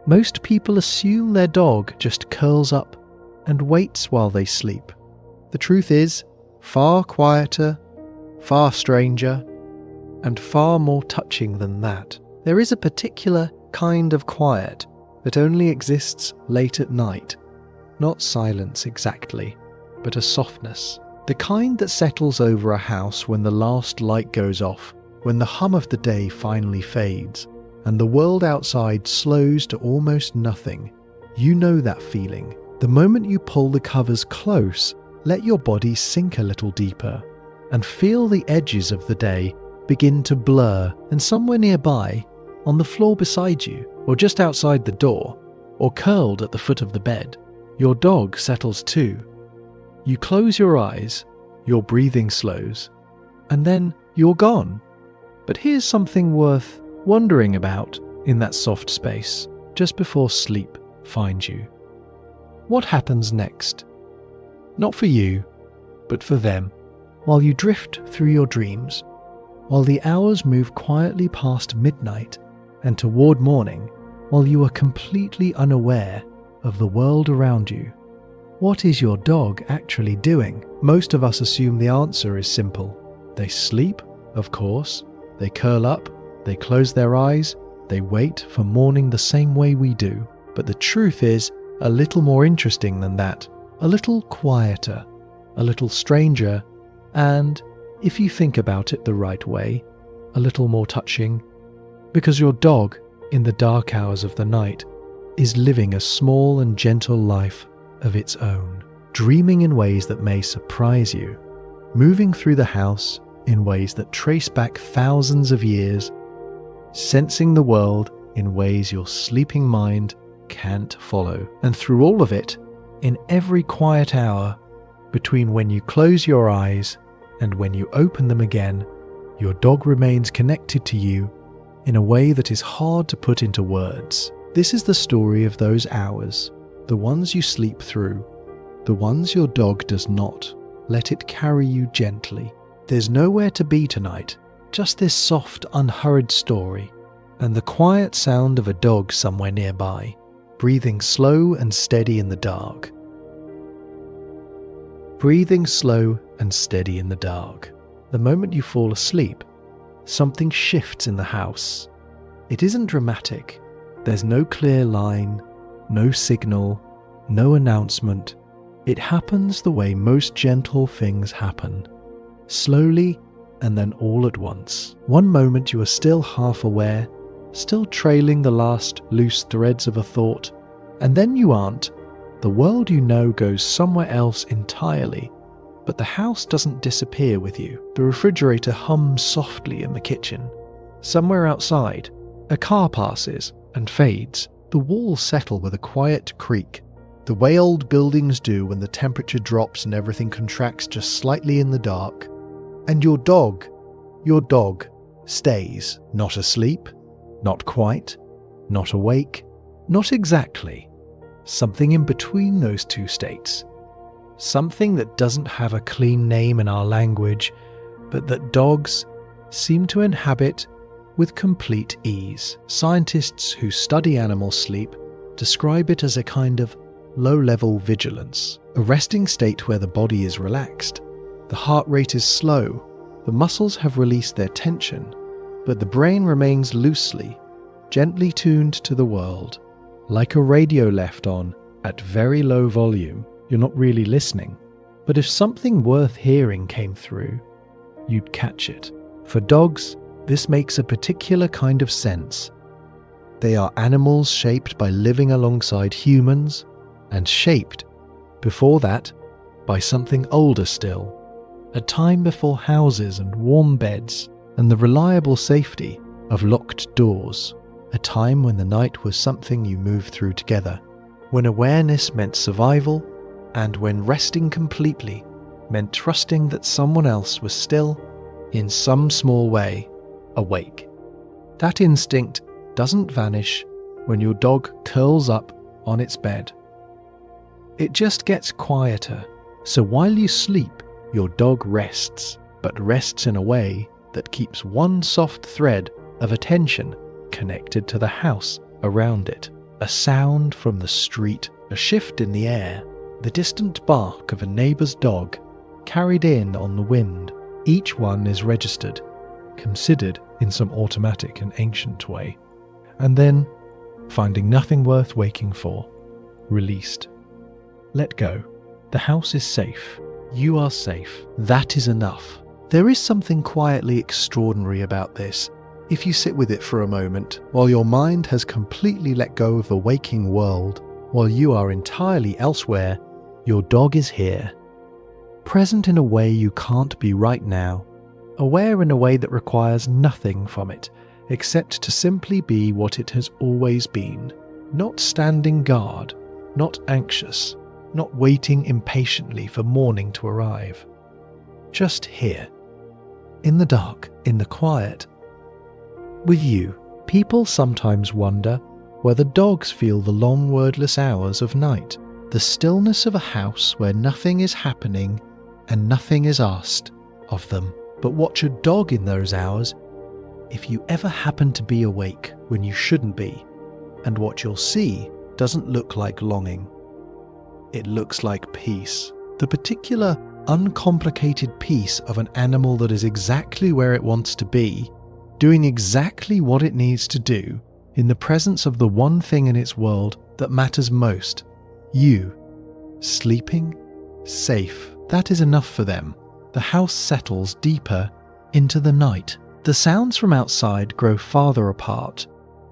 Most people assume their dog just curls up and waits while they sleep. The truth is, far quieter, far stranger, and far more touching than that. There is a particular kind of quiet that only exists late at night. Not silence exactly, but a softness. The kind that settles over a house when the last light goes off, when the hum of the day finally fades, and the world outside slows to almost nothing. You know that feeling. The moment you pull the covers close, let your body sink a little deeper, and feel the edges of the day begin to blur, and somewhere nearby, on the floor beside you, or just outside the door, or curled at the foot of the bed, your dog settles too. You close your eyes, your breathing slows, and then you're gone. But here's something worth wondering about in that soft space, just before sleep finds you. What happens next? Not for you, but for them. While you drift through your dreams, while the hours move quietly past midnight and toward morning, while you are completely unaware of the world around you, what is your dog actually doing? Most of us assume the answer is simple. They sleep, of course. They curl up, they close their eyes, they wait for morning the same way we do. But the truth is a little more interesting than that. A little quieter, a little stranger, and, if you think about it the right way, a little more touching. Because your dog, in the dark hours of the night, is living a small and gentle life of its own, dreaming in ways that may surprise you, moving through the house in ways that trace back thousands of years, sensing the world in ways your sleeping mind can't follow. And through all of it, in every quiet hour, between when you close your eyes and when you open them again, your dog remains connected to you in a way that is hard to put into words. This is the story of those hours, the ones you sleep through, the ones your dog does not. Let it carry you gently. There's nowhere to be tonight, just this soft, unhurried story, and the quiet sound of a dog somewhere nearby, breathing slow and steady in the dark. Breathing slow and steady in the dark. The moment you fall asleep, something shifts in the house. It isn't dramatic. There's no clear line, no signal, no announcement. It happens the way most gentle things happen. Slowly and then all at once. One moment you are still half aware, still trailing the last loose threads of a thought, and then you aren't. The world you know goes somewhere else entirely, but the house doesn't disappear with you. The refrigerator hums softly in the kitchen. Somewhere outside, a car passes and fades. The walls settle with a quiet creak, the way old buildings do when the temperature drops and everything contracts just slightly in the dark. And your dog stays, not asleep, not quite, not awake, not exactly. Something in between those two states. Something that doesn't have a clean name in our language, but that dogs seem to inhabit with complete ease. Scientists who study animal sleep describe it as a kind of low-level vigilance, a resting state where the body is relaxed, the heart rate is slow, the muscles have released their tension, but the brain remains loosely, gently tuned to the world. Like a radio left on at very low volume, you're not really listening, but if something worth hearing came through, you'd catch it. For dogs, this makes a particular kind of sense. They are animals shaped by living alongside humans, and shaped, before that, by something older still, a time before houses and warm beds and the reliable safety of locked doors, a time when the night was something you moved through together, when awareness meant survival, and when resting completely meant trusting that someone else was still, in some small way, awake. That instinct doesn't vanish when your dog curls up on its bed. It just gets quieter, so while you sleep, your dog rests, but rests in a way that keeps one soft thread of attention connected to the house around it. A sound from the street, a shift in the air, the distant bark of a neighbour's dog, carried in on the wind. Each one is registered, considered in some automatic and ancient way, and then, finding nothing worth waking for, released. Let go. The house is safe. You are safe. That is enough. There is something quietly extraordinary about this. If you sit with it for a moment, while your mind has completely let go of the waking world, while you are entirely elsewhere, your dog is here. Present in a way you can't be right now. Aware in a way that requires nothing from it, except to simply be what it has always been. Not standing guard, not anxious, not waiting impatiently for morning to arrive. Just here. In the dark, in the quiet. With you, people sometimes wonder whether dogs feel the long wordless hours of night, the stillness of a house where nothing is happening and nothing is asked of them. But watch a dog in those hours if you ever happen to be awake when you shouldn't be, and what you'll see doesn't look like longing. It looks like peace. The particular uncomplicated peace of an animal that is exactly where it wants to be, doing exactly what it needs to do, in the presence of the one thing in its world that matters most, you. Sleeping, safe. That is enough for them. The house settles deeper into the night. The sounds from outside grow farther apart.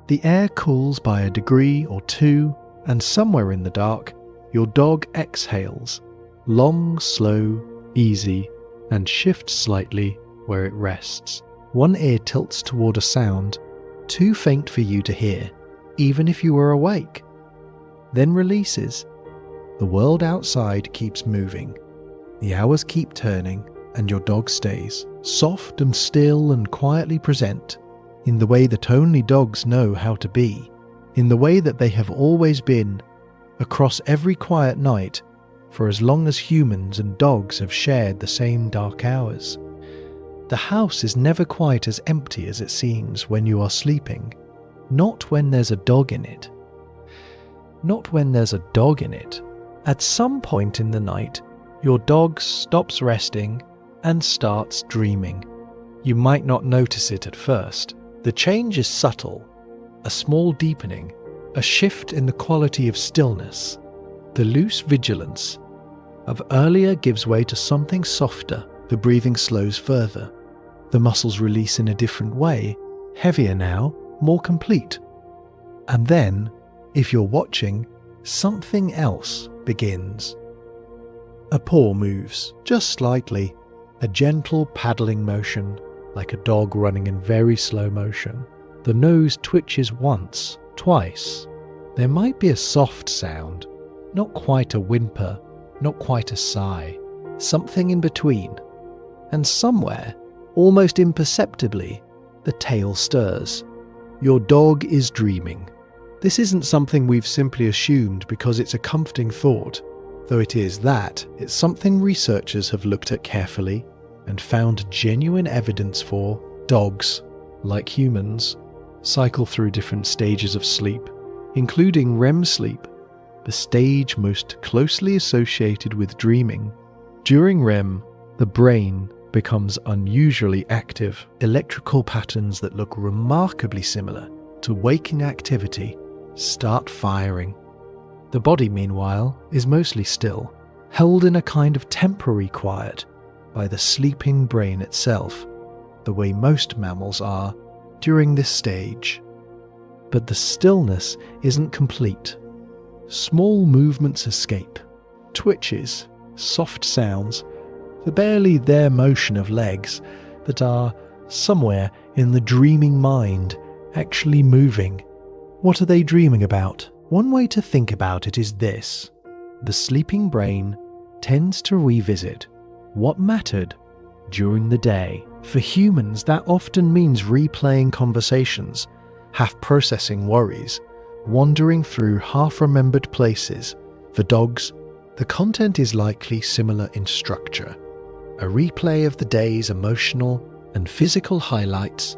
The air cools by a degree or two, and somewhere in the dark, your dog exhales, long, slow, easy, and shifts slightly where it rests. One ear tilts toward a sound, too faint for you to hear, even if you were awake. Then releases. The world outside keeps moving. The hours keep turning, and your dog stays, soft and still and quietly present, in the way that only dogs know how to be, in the way that they have always been, across every quiet night, for as long as humans and dogs have shared the same dark hours. The house is never quite as empty as it seems when you are sleeping. Not when there's a dog in it. Not when there's a dog in it. At some point in the night, your dog stops resting and starts dreaming. You might not notice it at first. The change is subtle, a small deepening, a shift in the quality of stillness. The loose vigilance of earlier gives way to something softer. The breathing slows further. The muscles release in a different way, heavier now, more complete. And then, if you're watching, something else begins. A paw moves, just slightly, a gentle paddling motion, like a dog running in very slow motion. The nose twitches once, twice. There might be a soft sound, not quite a whimper, not quite a sigh, something in between. And somewhere, almost imperceptibly, the tail stirs. Your dog is dreaming. This isn't something we've simply assumed because it's a comforting thought. Though it is that, it's something researchers have looked at carefully and found genuine evidence for. Dogs, like humans, cycle through different stages of sleep, including REM sleep, the stage most closely associated with dreaming. During REM, the brain becomes unusually active. Electrical patterns that look remarkably similar to waking activity start firing. The body, meanwhile, is mostly still, held in a kind of temporary quiet by the sleeping brain itself, the way most mammals are during this stage. But the stillness isn't complete. Small movements escape, twitches, soft sounds, the barely there motion of legs that are, somewhere in the dreaming mind, actually moving. What are they dreaming about? One way to think about it is this. The sleeping brain tends to revisit what mattered during the day. For humans, that often means replaying conversations, half-processing worries, wandering through half-remembered places. For dogs, the content is likely similar in structure. A replay of the day's emotional and physical highlights,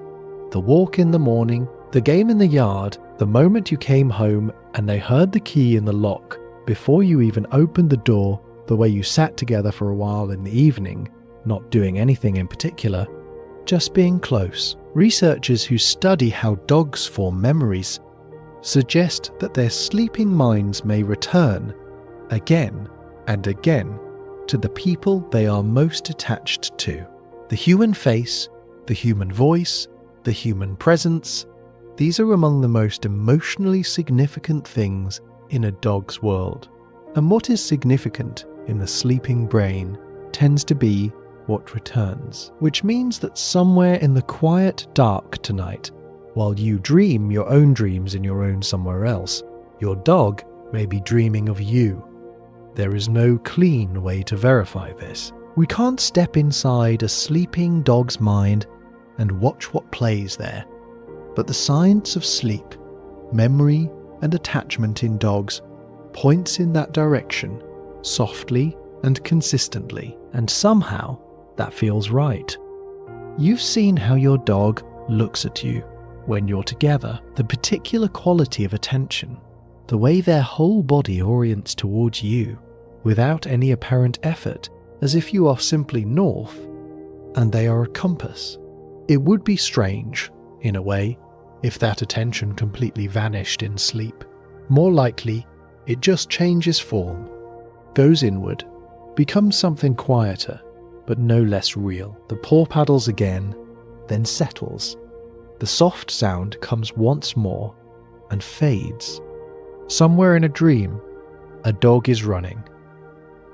the walk in the morning, the game in the yard, The moment you came home and they heard the key in the lock before you even opened the door, the way you sat together for a while in the evening, not doing anything in particular, just being close. Researchers who study how dogs form memories suggest that their sleeping minds may return again and again to the people they are most attached to. The human face, the human voice, the human presence, these are among the most emotionally significant things in a dog's world. And what is significant in the sleeping brain tends to be what returns, which means that somewhere in the quiet dark tonight, while you dream your own dreams in your own somewhere else, your dog may be dreaming of you. There is no clean way to verify this. We can't step inside a sleeping dog's mind and watch what plays there. But the science of sleep, memory, and attachment in dogs points in that direction, softly and consistently, and somehow that feels right. You've seen how your dog looks at you when you're together, the particular quality of attention, the way their whole body orients towards you without any apparent effort, as if you are simply north and they are a compass. It would be strange, in a way, if that attention completely vanished in sleep. More likely, it just changes form, goes inward, becomes something quieter, but no less real. The paw paddles again, then settles. The soft sound comes once more and fades. Somewhere in a dream, a dog is running.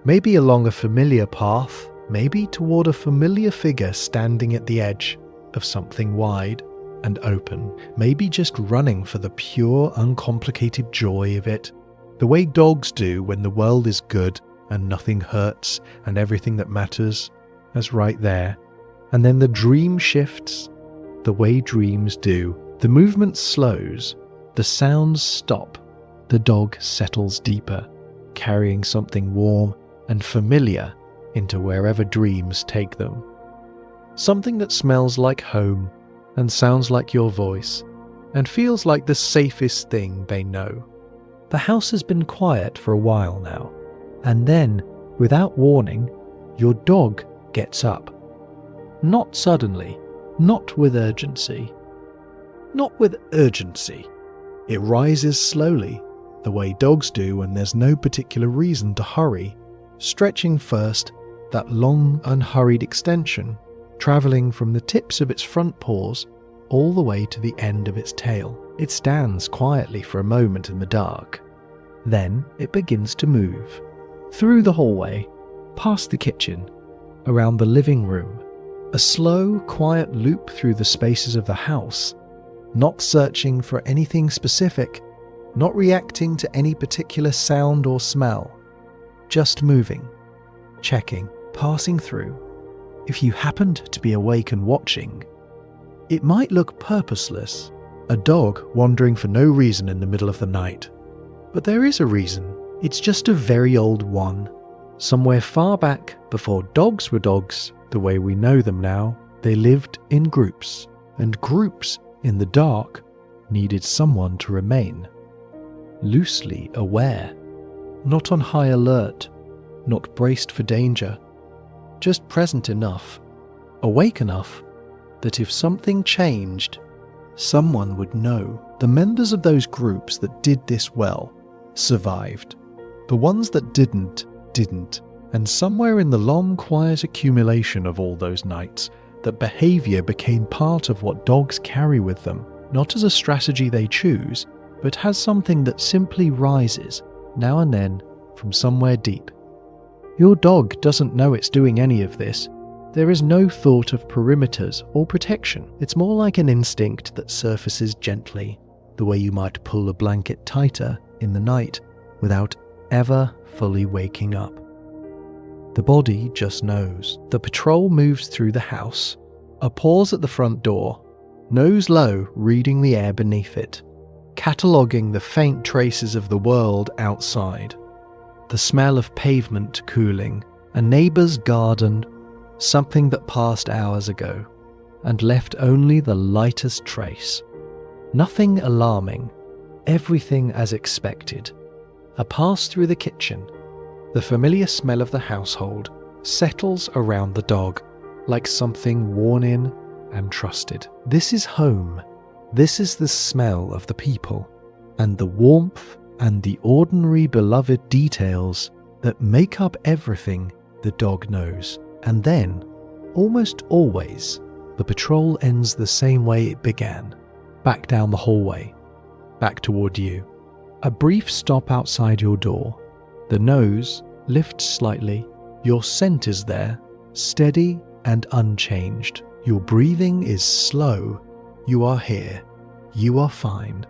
Maybe along a familiar path, maybe toward a familiar figure standing at the edge of something wide and open, maybe just running for the pure, uncomplicated joy of it, the way dogs do when the world is good and nothing hurts and everything that matters is right there. And then the dream shifts, the way dreams do. The movement slows, the sounds stop, the dog settles deeper, carrying something warm and familiar into wherever dreams take them. Something that smells like home and sounds like your voice and feels like the safest thing they know. The house has been quiet for a while now, and then, without warning, your dog gets up. Not suddenly, not with urgency. Not with urgency. It rises slowly, the way dogs do when there's no particular reason to hurry, stretching first that long, unhurried extension, travelling from the tips of its front paws all the way to the end of its tail. It stands quietly for a moment in the dark. Then it begins to move. Through the hallway, past the kitchen, around the living room, a slow, quiet loop through the spaces of the house, not searching for anything specific, not reacting to any particular sound or smell, just moving, checking, passing through. If you happened to be awake and watching, it might look purposeless, a dog wandering for no reason in the middle of the night. But there is a reason. It's just a very old one. Somewhere far back, before dogs were dogs the way we know them now, they lived in groups, and groups in the dark needed someone to remain loosely aware, not on high alert, not braced for danger, just present enough, awake enough that if something changed, someone would know. The members of those groups that did this well survived. The ones that didn't, and somewhere in the long quiet accumulation of all those nights, that behaviour became part of what dogs carry with them, not as a strategy they choose, but as something that simply rises, now and then, from somewhere deep. Your dog doesn't know it's doing any of this. There is no thought of perimeters or protection. It's more like an instinct that surfaces gently, the way you might pull a blanket tighter in the night without ever fully waking up. The body just knows. The patrol moves through the house, a pause at the front door, nose low reading the air beneath it, cataloguing the faint traces of the world outside. The smell of pavement cooling, a neighbour's garden, something that passed hours ago, and left only the lightest trace. Nothing alarming, everything as expected. A pass through the kitchen, the familiar smell of the household settles around the dog like something worn in and trusted. This is home. This is the smell of the people and the warmth and the ordinary beloved details that make up everything the dog knows. And then, almost always, the patrol ends the same way it began, back down the hallway, back toward you. A brief stop outside your door. The nose lifts slightly. Your scent is there, steady and unchanged. Your breathing is slow. You are here. You are fine.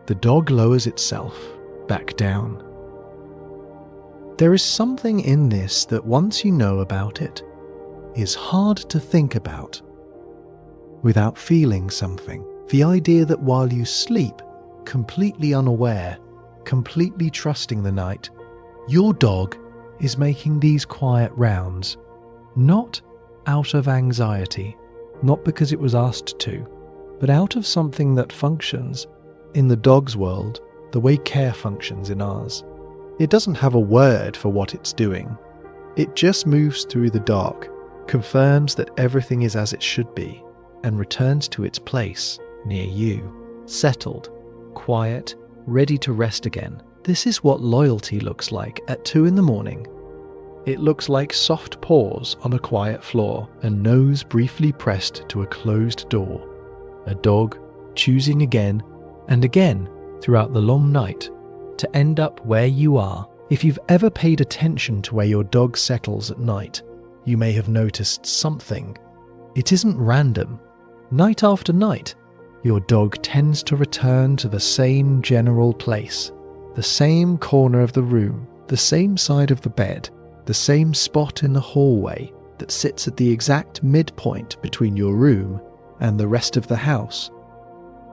The dog lowers itself back down. There is something in this that once you know about it, is hard to think about without feeling something. The idea that while you sleep, completely unaware, completely trusting the night, your dog is making these quiet rounds, not out of anxiety, not because it was asked to, but out of something that functions in the dog's world the way care functions in ours. It doesn't have a word for what it's doing. It just moves through the dark, confirms that everything is as it should be, and returns to its place near you, settled, quiet, ready to rest again. This is what loyalty looks like at 2 a.m. It looks like soft paws on a quiet floor and nose briefly pressed to a closed door. A dog choosing again and again throughout the long night to end up where you are. If you've ever paid attention to where your dog settles at night, you may have noticed something. It isn't random. Night after night, your dog tends to return to the same general place, the same corner of the room, the same side of the bed, the same spot in the hallway that sits at the exact midpoint between your room and the rest of the house.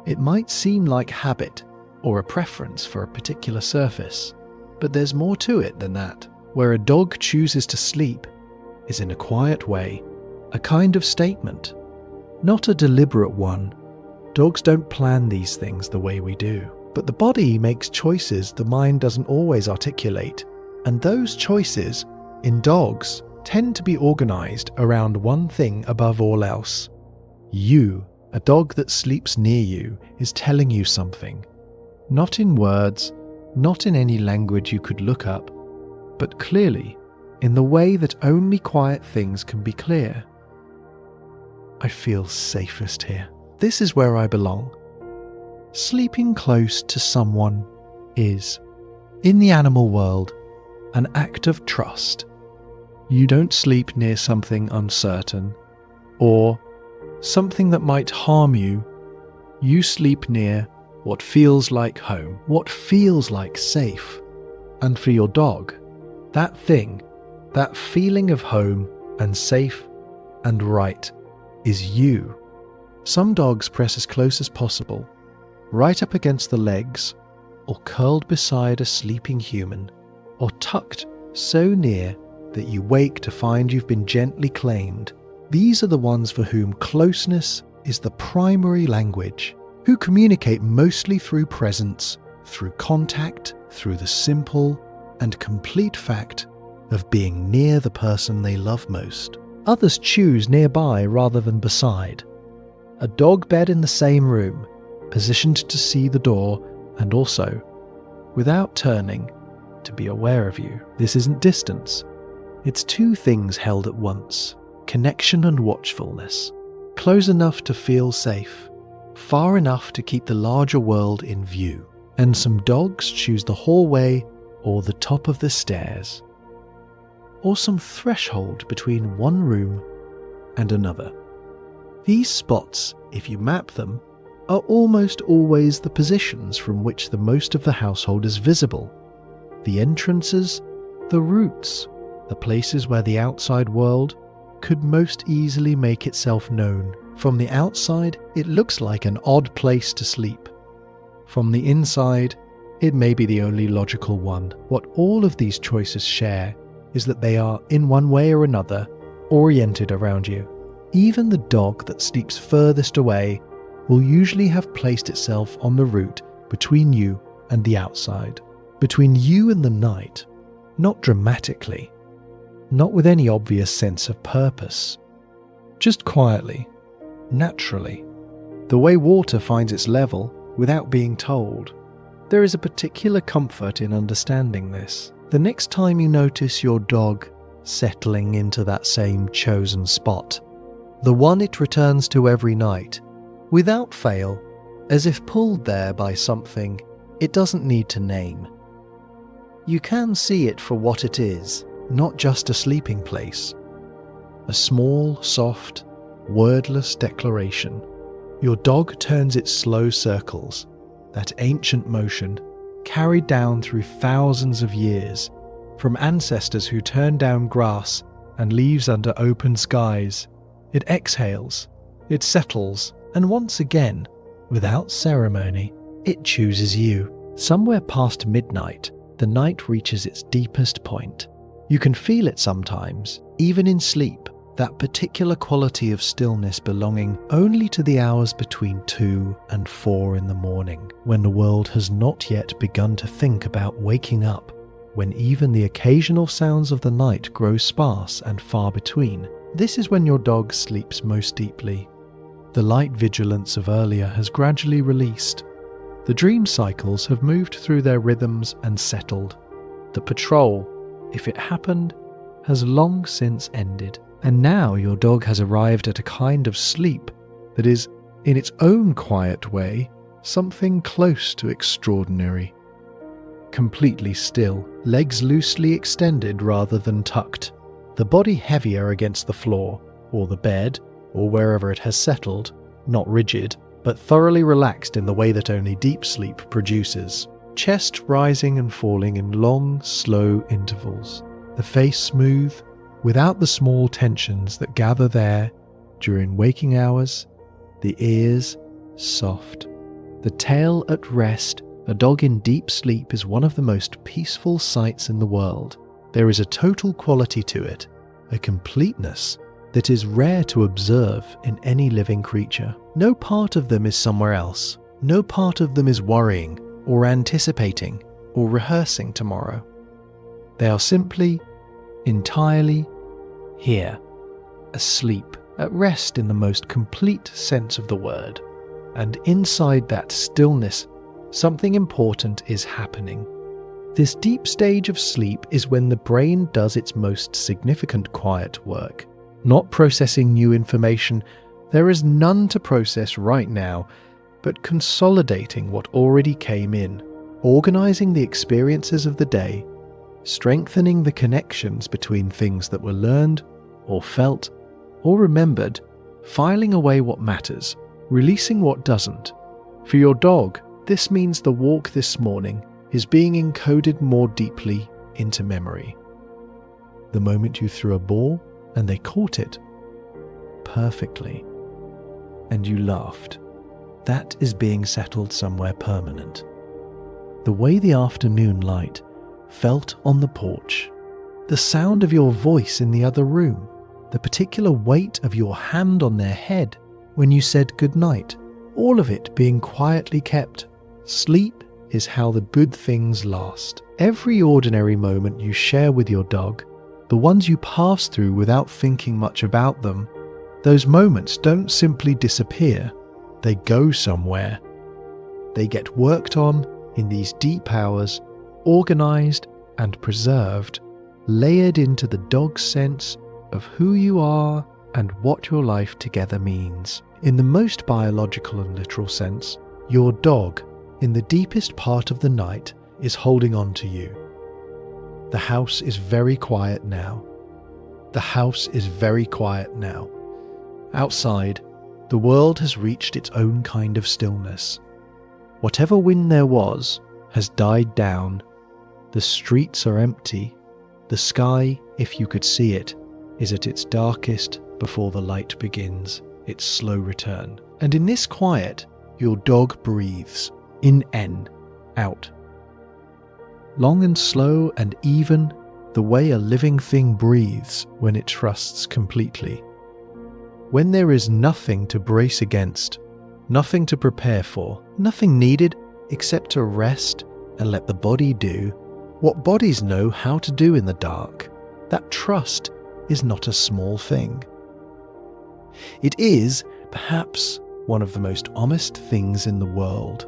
It might seem like habit or a preference for a particular surface, but there's more to it than that. Where a dog chooses to sleep is in a quiet way, a kind of statement, not a deliberate one. Dogs don't plan these things the way we do, but the body makes choices the mind doesn't always articulate, and those choices, in dogs, tend to be organized around one thing above all else. You, a dog that sleeps near you, is telling you something. Not in words, not in any language you could look up, but clearly, in the way that only quiet things can be clear. I feel safest here. This is where I belong. Sleeping close to someone is, in the animal world, an act of trust. You don't sleep near something uncertain, or something that might harm you. You sleep near what feels like home, what feels like safe. And for your dog, that thing, that feeling of home and safe and right, is you. Some dogs press as close as possible, right up against the legs, or curled beside a sleeping human, or tucked so near that you wake to find you've been gently claimed. These are the ones for whom closeness is the primary language, who communicate mostly through presence, through contact, through the simple and complete fact of being near the person they love most. Others choose nearby rather than beside. A dog bed in the same room, positioned to see the door and also, without turning, to be aware of you. This isn't distance. It's two things held at once, connection and watchfulness, close enough to feel safe, far enough to keep the larger world in view. And some dogs choose the hallway or the top of the stairs, or some threshold between one room and another. These spots, if you map them, are almost always the positions from which the most of the household is visible. The entrances, the routes, the places where the outside world could most easily make itself known. From the outside, it looks like an odd place to sleep. From the inside, it may be the only logical one. What all of these choices share is that they are, in one way or another, oriented around you. Even the dog that sleeps furthest away will usually have placed itself on the route between you and the outside, between you and the night, not dramatically, not with any obvious sense of purpose, just quietly, naturally, the way water finds its level without being told. There is a particular comfort in understanding this. The next time you notice your dog settling into that same chosen spot, the one it returns to every night, without fail, as if pulled there by something it doesn't need to name. You can see it for what it is, not just a sleeping place. A small, soft, wordless declaration. Your dog turns its slow circles, that ancient motion, carried down through thousands of years, from ancestors who turned down grass and leaves under open skies. It exhales, it settles, and once again, without ceremony, it chooses you. Somewhere past midnight, the night reaches its deepest point. You can feel it sometimes, even in sleep, that particular quality of stillness belonging only to the hours between 2 and 4 in the morning, when the world has not yet begun to think about waking up, when even the occasional sounds of the night grow sparse and far between. This is when your dog sleeps most deeply. The light vigilance of earlier has gradually released. The dream cycles have moved through their rhythms and settled. The patrol, if it happened, has long since ended. And now your dog has arrived at a kind of sleep that is, in its own quiet way, something close to extraordinary. Completely still, legs loosely extended rather than tucked, the body heavier against the floor, or the bed, or wherever it has settled, not rigid, but thoroughly relaxed in the way that only deep sleep produces. Chest rising and falling in long, slow intervals, the face smooth, without the small tensions that gather there during waking hours, the ears soft. The tail at rest. A dog in deep sleep is one of the most peaceful sights in the world. There is a total quality to it, a completeness that is rare to observe in any living creature. No part of them is somewhere else. No part of them is worrying or anticipating or rehearsing tomorrow. They are simply, entirely here, asleep, at rest in the most complete sense of the word. And inside that stillness, something important is happening. This deep stage of sleep is when the brain does its most significant quiet work, not processing new information. There is none to process right now, but consolidating what already came in, organizing the experiences of the day, strengthening the connections between things that were learned, or felt, or remembered, filing away what matters, releasing what doesn't. For your dog, this means the walk this morning is being encoded more deeply into memory. The moment you threw a ball and they caught it perfectly, and you laughed, that is being settled somewhere permanent. The way the afternoon light felt on the porch, the sound of your voice in the other room, the particular weight of your hand on their head when you said goodnight, all of it being quietly kept. Sleep is how the good things last. Every ordinary moment you share with your dog, the ones you pass through without thinking much about them, those moments don't simply disappear, they go somewhere. They get worked on in these deep hours, organized and preserved, layered into the dog's sense of who you are and what your life together means. In the most biological and literal sense, your dog, in the deepest part of the night, is holding on to you. The house is very quiet now. The house is very quiet now. Outside, the world has reached its own kind of stillness. Whatever wind there was has died down. The streets are empty. The sky, if you could see it, is at its darkest before the light begins its slow return. And in this quiet, your dog breathes, in N, out. Long and slow and even, the way a living thing breathes when it trusts completely. When there is nothing to brace against, nothing to prepare for, nothing needed, except to rest and let the body do what bodies know how to do in the dark. That trust is not a small thing. It is, perhaps, one of the most honest things in the world.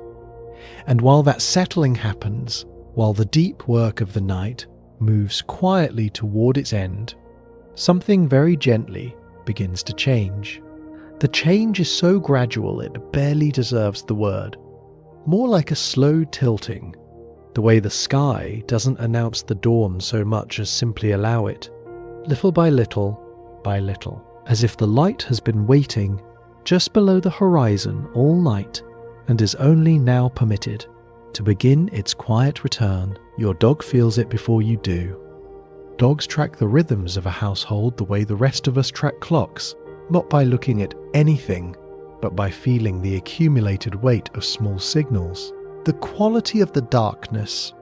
And while that settling happens, while the deep work of the night moves quietly toward its end, something very gently begins to change. The change is so gradual it barely deserves the word. More like a slow tilting, the way the sky doesn't announce the dawn so much as simply allow it, little by little, as if the light has been waiting just below the horizon all night and is only now permitted to begin its quiet return. Your dog feels it before you do. Dogs track the rhythms of a household the way the rest of us track clocks, not by looking at anything, but by feeling the accumulated weight of small signals. The quality of the darkness,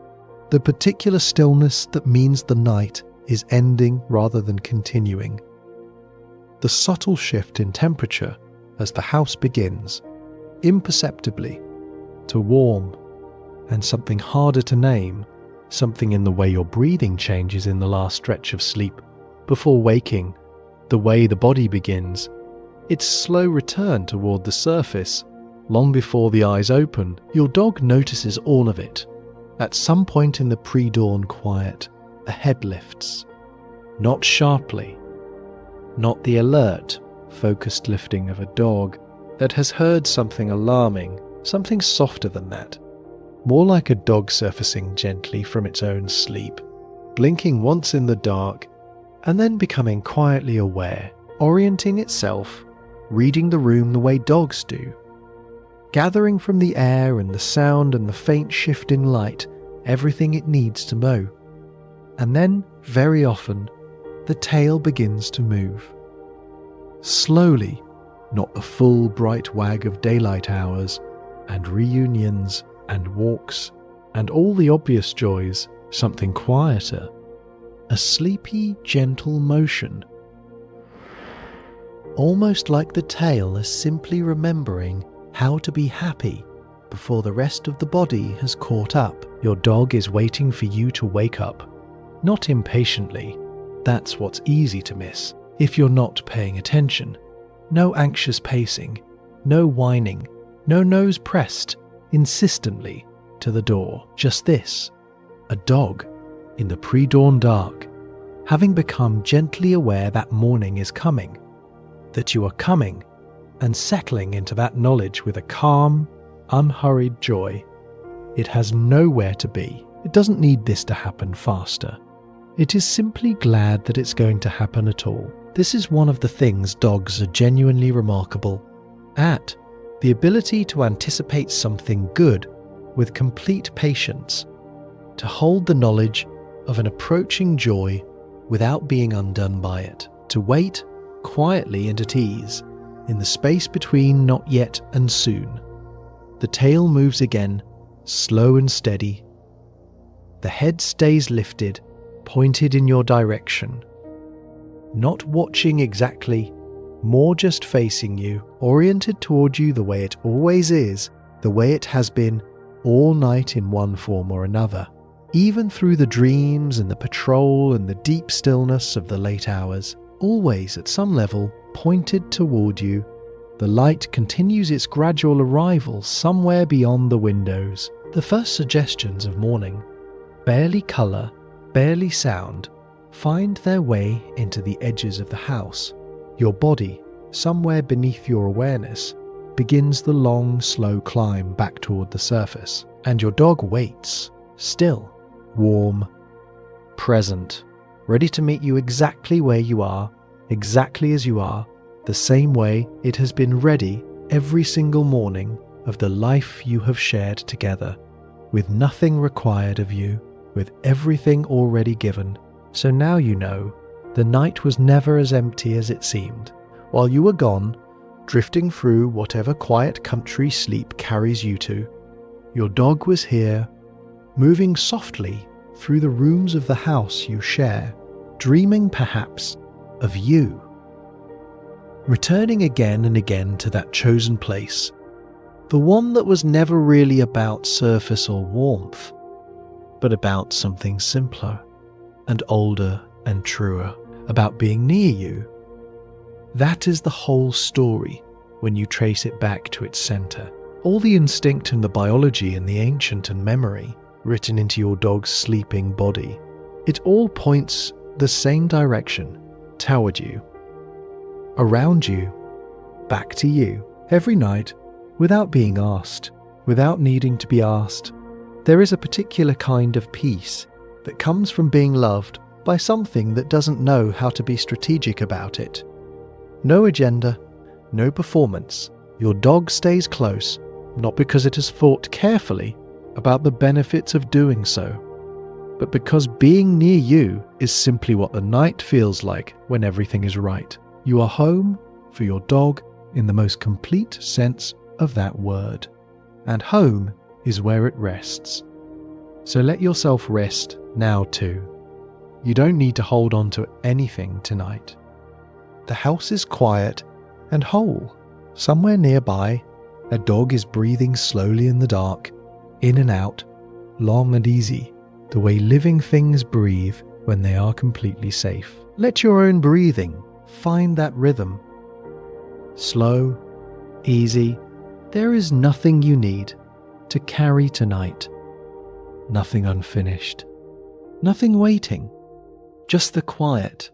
the particular stillness that means the night is ending rather than continuing. The subtle shift in temperature as the house begins, imperceptibly, to warm, and something harder to name, something in the way your breathing changes in the last stretch of sleep, before waking, the way the body begins, its slow return toward the surface, long before the eyes open. Your dog notices all of it. At some point in the pre-dawn quiet, a head lifts. Not sharply, not the alert, focused lifting of a dog that has heard something alarming, something softer than that. More like a dog surfacing gently from its own sleep, blinking once in the dark, and then becoming quietly aware, orienting itself, reading the room the way dogs do, gathering from the air and the sound and the faint shifting light everything it needs to know. And then, very often, the tail begins to move. Slowly, not the full bright wag of daylight hours and reunions and walks and all the obvious joys, something quieter. A sleepy, gentle motion. Almost like the tail is simply remembering how to be happy before the rest of the body has caught up. Your dog is waiting for you to wake up. Not impatiently. That's what's easy to miss if you're not paying attention. No anxious pacing, no whining, no nose pressed insistently to the door. Just this, a dog in the pre-dawn dark, having become gently aware that morning is coming, that you are coming, and settling into that knowledge with a calm, unhurried joy. It has nowhere to be. It doesn't need this to happen faster. It is simply glad that it's going to happen at all. This is one of the things dogs are genuinely remarkable at, the ability to anticipate something good with complete patience, to hold the knowledge of an approaching joy without being undone by it, to wait quietly and at ease in the space between not yet and soon. The tail moves again, slow and steady. The head stays lifted, pointed in your direction. Not watching exactly, more just facing you, oriented toward you the way it always is, the way it has been all night in one form or another. Even through the dreams and the patrol and the deep stillness of the late hours, always at some level pointed toward you, the light continues its gradual arrival somewhere beyond the windows. The first suggestions of morning, barely colour, barely sound, find their way into the edges of the house. Your body, somewhere beneath your awareness, begins the long, slow climb back toward the surface, and your dog waits, still, warm, present, ready to meet you exactly where you are, exactly as you are, the same way it has been ready every single morning of the life you have shared together, with nothing required of you, with everything already given. So now you know, the night was never as empty as it seemed. While you were gone, drifting through whatever quiet country sleep carries you to, your dog was here, moving softly through the rooms of the house you share, dreaming perhaps of you. Returning again and again to that chosen place, The one that was never really about surface or warmth, but about something simpler and older and truer, about being near you. That is the whole story when you trace it back to its centre. All the instinct and the biology and the ancient and memory written into your dog's sleeping body, it all points the same direction, toward you, around you, back to you. Every night, without being asked, without needing to be asked, there is a particular kind of peace that comes from being loved by something that doesn't know how to be strategic about it. No agenda, no performance. Your dog stays close, not because it has thought carefully about the benefits of doing so, but because being near you is simply what the night feels like when everything is right. You are home for your dog in the most complete sense of that word, and home is where it rests. So let yourself rest now too. You don't need to hold on to anything tonight. The house is quiet and whole. Somewhere nearby, a dog is breathing slowly in the dark, in and out, long and easy, the way living things breathe when they are completely safe. Let your own breathing find that rhythm. Slow, easy. There is nothing you need to carry tonight. Nothing unfinished. Nothing waiting. Just the quiet.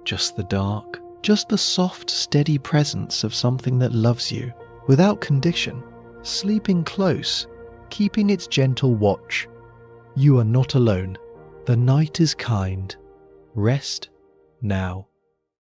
Just the dark. Just the soft, steady presence of something that loves you, without condition, sleeping close, keeping its gentle watch. You are not alone. The night is kind. Rest now.